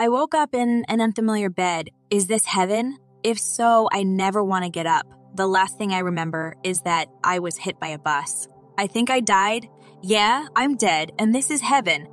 I woke up in an unfamiliar bed. Is this heaven? If so, I never want to get up. The last thing I remember is that I was hit by a bus. I think I died. Yeah, I'm dead, and this is heaven.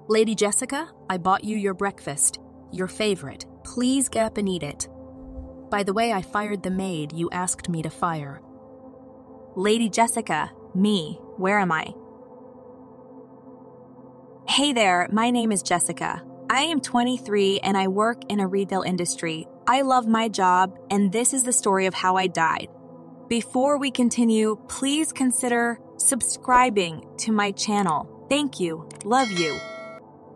Lady Jessica, I bought you your breakfast. Your favorite. Please get up and eat it. By the way, I fired the maid you asked me to fire. Lady Jessica, me, where am I? Hey there, my name is Jessica. I am 23 and I work in a retail industry. I love my job, and this is the story of how I died. Before we continue, please consider subscribing to my channel. Thank you. Love you.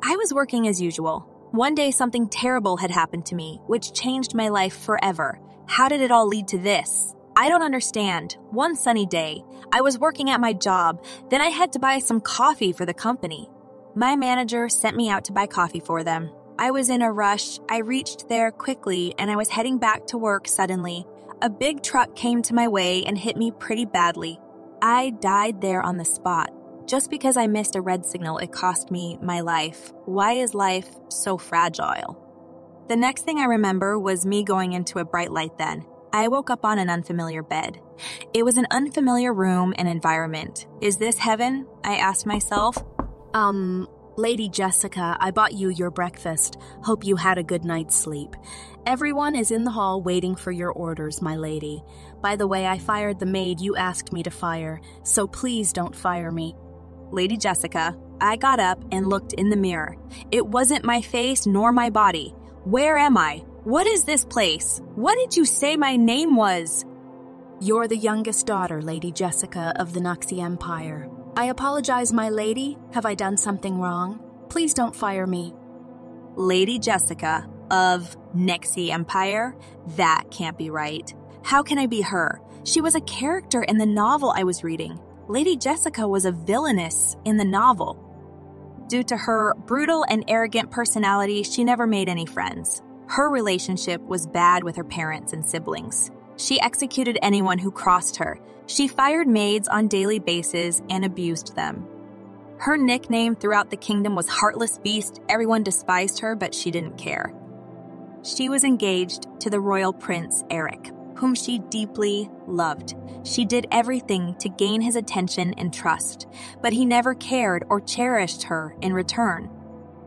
I was working as usual. One day something terrible had happened to me, which changed my life forever. How did it all lead to this? I don't understand. One sunny day, I was working at my job. Then I had to buy some coffee for the company. My manager sent me out to buy coffee for them. I was in a rush. I reached there quickly and I was heading back to work suddenly. A big truck came to my way and hit me pretty badly. I died there on the spot. Just because I missed a red signal, it cost me my life. Why is life so fragile? The next thing I remember was me going into a bright light then. I woke up on an unfamiliar bed. It was an unfamiliar room and environment. Is this heaven? I asked myself. Lady Jessica, I bought you your breakfast. Hope you had a good night's sleep. Everyone is in the hall waiting for your orders, my lady. By the way, I fired the maid you asked me to fire, so please don't fire me. Lady Jessica, I got up and looked in the mirror. It wasn't my face nor my body. Where am I? What is this place? What did you say my name was? You're the youngest daughter, Lady Jessica, of the Noxie Empire. I apologize, my lady. Have I done something wrong? Please don't fire me. Lady Jessica of Noxie Empire? That can't be right. How can I be her? She was a character in the novel I was reading. Lady Jessica was a villainess in the novel. Due to her brutal and arrogant personality, she never made any friends. Her relationship was bad with her parents and siblings. She executed anyone who crossed her. She fired maids on daily basis and abused them. Her nickname throughout the kingdom was Heartless Beast. Everyone despised her, but she didn't care. She was engaged to the royal prince Eric, whom she deeply loved. She did everything to gain his attention and trust, but he never cared or cherished her in return.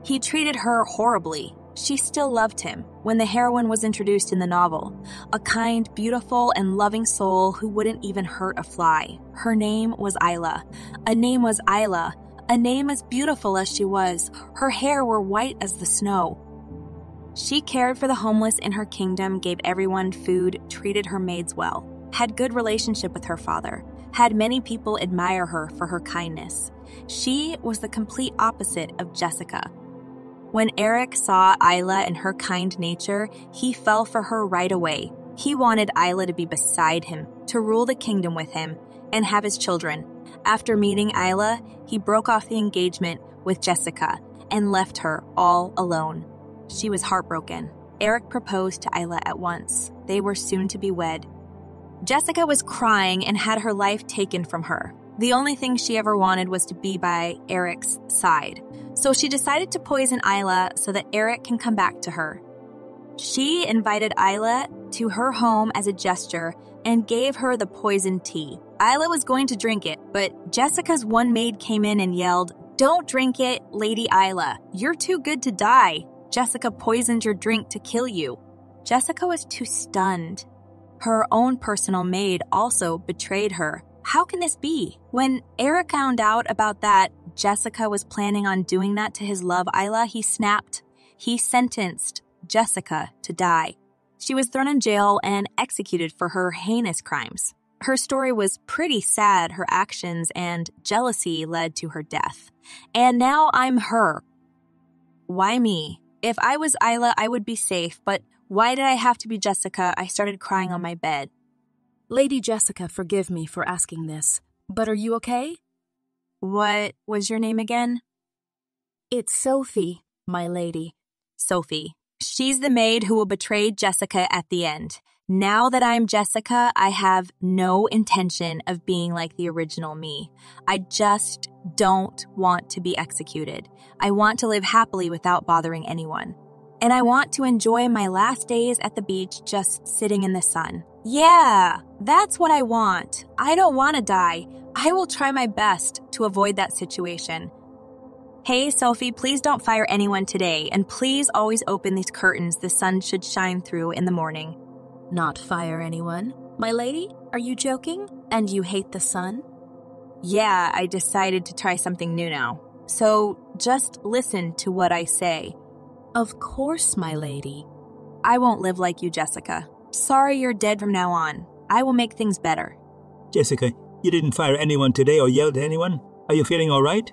He treated her horribly. She still loved him when the heroine was introduced in the novel, a kind, beautiful, and loving soul who wouldn't even hurt a fly. Her name was Isla. A name as beautiful as she was. Her hair were white as the snow. She cared for the homeless in her kingdom, gave everyone food, treated her maids well, had good relationship with her father, had many people admire her for her kindness. She was the complete opposite of Jessica. When Eric saw Isla and her kind nature, he fell for her right away. He wanted Isla to be beside him, to rule the kingdom with him, and have his children. After meeting Isla, he broke off the engagement with Jessica and left her all alone. She was heartbroken. Eric proposed to Isla at once. They were soon to be wed. Jessica was crying and had her life taken from her. The only thing she ever wanted was to be by Eric's side. So she decided to poison Isla so that Eric can come back to her. She invited Isla to her home as a gesture and gave her the poisoned tea. Isla was going to drink it, but Jessica's one maid came in and yelled, "Don't drink it, Lady Isla. You're too good to die. Jessica poisoned your drink to kill you." Jessica was too stunned. Her own personal maid also betrayed her. How can this be? When Eric found out about that, Jessica was planning on doing that to his love Isla, he snapped. He sentenced Jessica to die. She was thrown in jail and executed for her heinous crimes. Her story was pretty sad. Her actions and jealousy led to her death. And now I'm her. Why me? If I was Isla, I would be safe, but why did I have to be Jessica? I started crying on my bed. Lady Jessica, forgive me for asking this, but are you okay? What was your name again? It's Sophie, my lady. Sophie. She's the maid who will betray Jessica at the end. Now that I'm Jessica, I have no intention of being like the original me. I just don't want to be executed. I want to live happily without bothering anyone. and I want to enjoy my last days at the beach just sitting in the sun. Yeah, that's what I want. I don't want to die. I will try my best to avoid that situation. Hey, Sophie, please don't fire anyone today, and please always open these curtains the sun should shine through in the morning. Not fire anyone? My lady, are you joking? And you hate the sun? Yeah, I decided to try something new now. So just listen to what I say. Of course, my lady. I won't live like you, Jessica. Sorry you're dead from now on. I will make things better. Jessica, you didn't fire anyone today or yell at anyone? Are you feeling all right?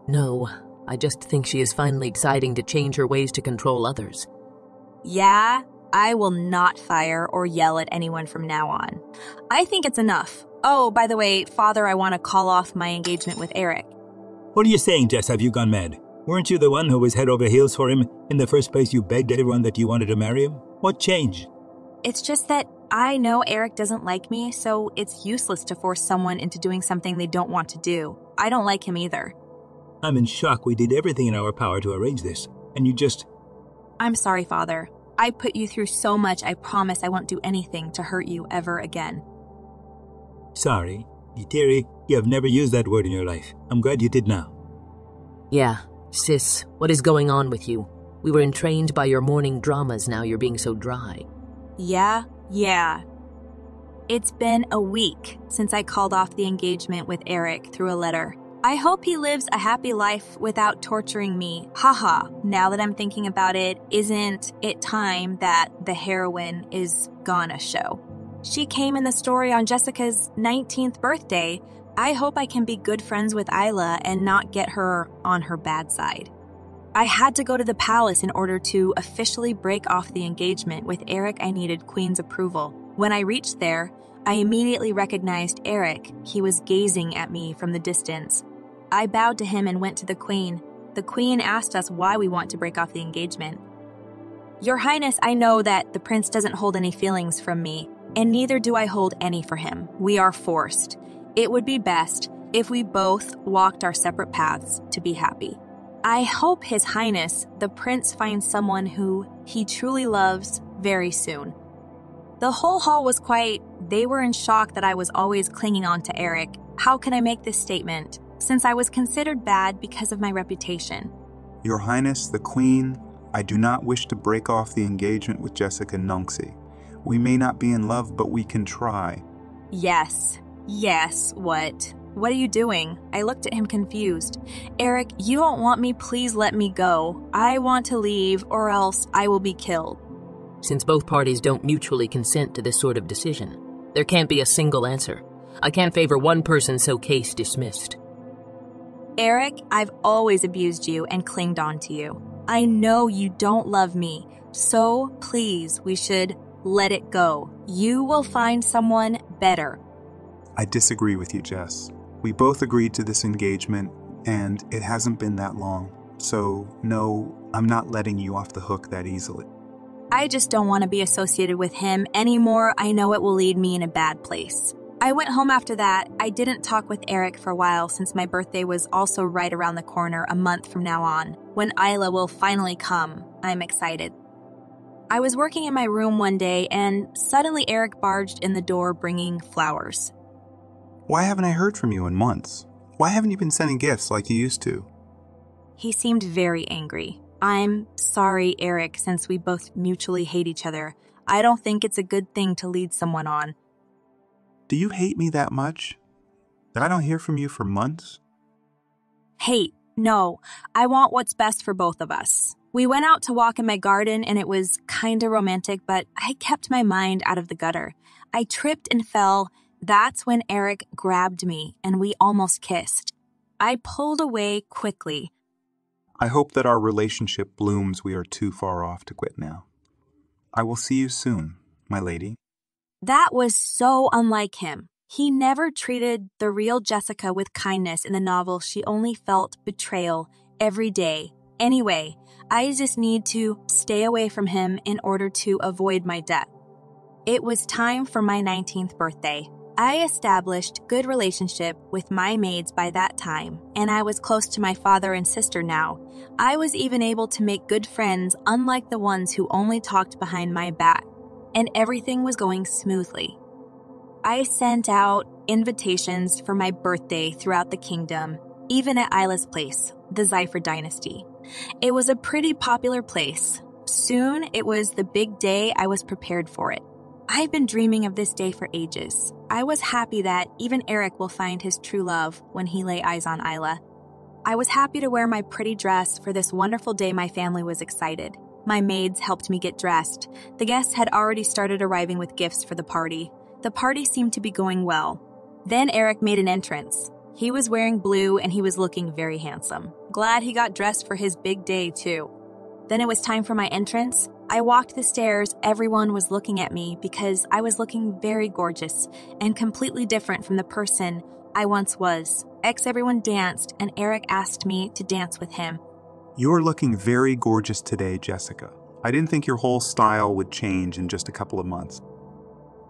No, I just think she is finally deciding to change her ways to control others. Yeah, I will not fire or yell at anyone from now on. I think it's enough. Oh, by the way, Father, I want to call off my engagement with Eric. What are you saying, Jess? Have you gone mad? Weren't you the one who was head over heels for him? In the first place, you begged everyone that you wanted to marry him? What changed? It's just that I know Eric doesn't like me, so it's useless to force someone into doing something they don't want to do. I don't like him either. I'm in shock. We did everything in our power to arrange this, and you just... I'm sorry, Father. I put you through so much, I promise I won't do anything to hurt you ever again. Sorry. Dearie, you have never used that word in your life. I'm glad you did now. Yeah, sis, what is going on with you? We were entrained by your morning dramas, now you're being so dry. Yeah. It's been a week since I called off the engagement with Eric through a letter. I hope he lives a happy life without torturing me. Haha, now that I'm thinking about it, isn't it time that the heroine is gonna show? She came in the story on Jessica's 19th birthday. I hope I can be good friends with Isla and not get her on her bad side. I had to go to the palace in order to officially break off the engagement. With Eric, I needed Queen's approval. When I reached there, I immediately recognized Eric. He was gazing at me from the distance. I bowed to him and went to the Queen. The Queen asked us why we want to break off the engagement. Your Highness, I know that the prince doesn't hold any feelings from me, and neither do I hold any for him. We are forced. It would be best if we both walked our separate paths to be happy. I hope His Highness, the prince, finds someone who he truly loves very soon. The whole hall was quiet. They were in shock that I was always clinging on to Eric. How can I make this statement? Since I was considered bad because of my reputation. Your Highness, the Queen, I do not wish to break off the engagement with Jessica Nunxie. We may not be in love, but we can try. Yes, what? What are you doing? I looked at him confused. Eric, you don't want me, please let me go. I want to leave, or else I will be killed. Since both parties don't mutually consent to this sort of decision, there can't be a single answer. I can't favor one person, so case dismissed. Eric, I've always abused you and clinged on to you. I know you don't love me, so please, we should let it go. You will find someone better. I disagree with you, Jess. We both agreed to this engagement, and it hasn't been that long. So, no, I'm not letting you off the hook that easily. I just don't want to be associated with him anymore. I know it will lead me in a bad place. I went home after that. I didn't talk with Eric for a while since my birthday was also right around the corner a month from now on. When Isla will finally come, I'm excited. I was working in my room one day and suddenly Eric barged in the door bringing flowers. Why haven't I heard from you in months? Why haven't you been sending gifts like you used to? He seemed very angry. I'm sorry, Eric, since we both mutually hate each other. I don't think it's a good thing to lead someone on. Do you hate me that much? That I don't hear from you for months? Hate? No. I want what's best for both of us. We went out to walk in my garden and it was kinda romantic, but I kept my mind out of the gutter. I tripped and fell. That's when Eric grabbed me and we almost kissed. I pulled away quickly. I hope that our relationship blooms. We are too far off to quit now. I will see you soon, my lady. That was so unlike him. He never treated the real Jessica with kindness in the novel. She only felt betrayal every day. Anyway, I just need to stay away from him in order to avoid my death. It was time for my 19th birthday. I established good relationship with my maids by that time, and I was close to my father and sister now. I was even able to make good friends, unlike the ones who only talked behind my back, and everything was going smoothly. I sent out invitations for my birthday throughout the kingdom, even at Isla's place, the Zypher dynasty. It was a pretty popular place. Soon, it was the big day. I was prepared for it. I've been dreaming of this day for ages. I was happy that even Eric will find his true love when he lay eyes on Isla. I was happy to wear my pretty dress for this wonderful day. My family was excited. My maids helped me get dressed. The guests had already started arriving with gifts for the party. The party seemed to be going well. Then Eric made an entrance. He was wearing blue and he was looking very handsome. Glad he got dressed for his big day too. Then it was time for my entrance. I walked the stairs. Everyone was looking at me because I was looking very gorgeous and completely different from the person I once was. Everyone danced, and Eric asked me to dance with him. You're looking very gorgeous today, Jessica. I didn't think your whole style would change in just a couple of months.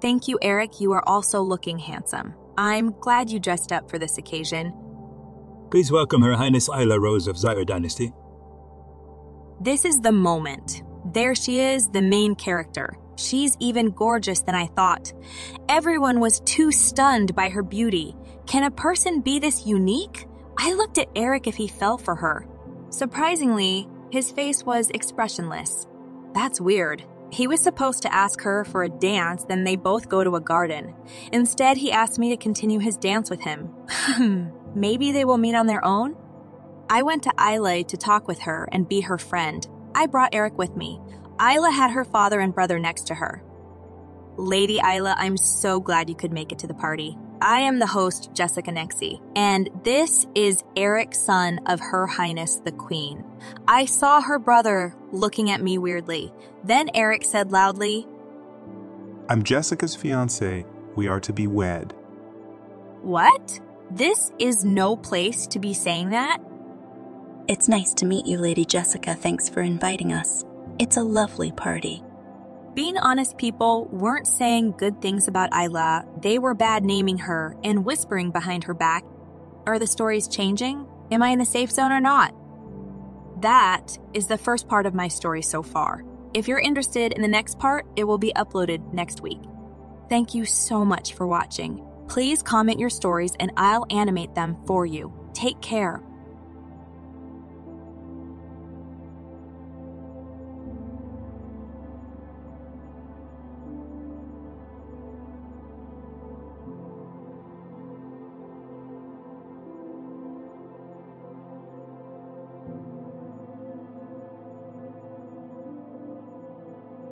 Thank you, Eric. You are also looking handsome. I'm glad you dressed up for this occasion. Please welcome Her Highness Isla Rose of Zypher Dynasty. This is the moment. There she is, the main character. She's even gorgeous than I thought. Everyone was too stunned by her beauty. Can a person be this unique? I looked at Eric if he fell for her. Surprisingly, his face was expressionless. That's weird. He was supposed to ask her for a dance, then they both go to a garden. Instead, he asked me to continue his dance with him. Maybe they will meet on their own? I went to Isla to talk with her and be her friend. I brought Eric with me. Isla had her father and brother next to her. Lady Isla, I'm so glad you could make it to the party. I am the host, Jessica Nexi, and this is Eric, son of Her Highness the Queen. I saw her brother looking at me weirdly. Then Eric said loudly, I'm Jessica's fiancé. We are to be wed. What? This is no place to be saying that. It's nice to meet you, Lady Jessica. Thanks for inviting us. It's a lovely party. Being honest, people weren't saying good things about Isla. They were bad naming her and whispering behind her back. Are the stories changing? Am I in the safe zone or not? That is the first part of my story so far. If you're interested in the next part, it will be uploaded next week. Thank you so much for watching. Please comment your stories and I'll animate them for you. Take care.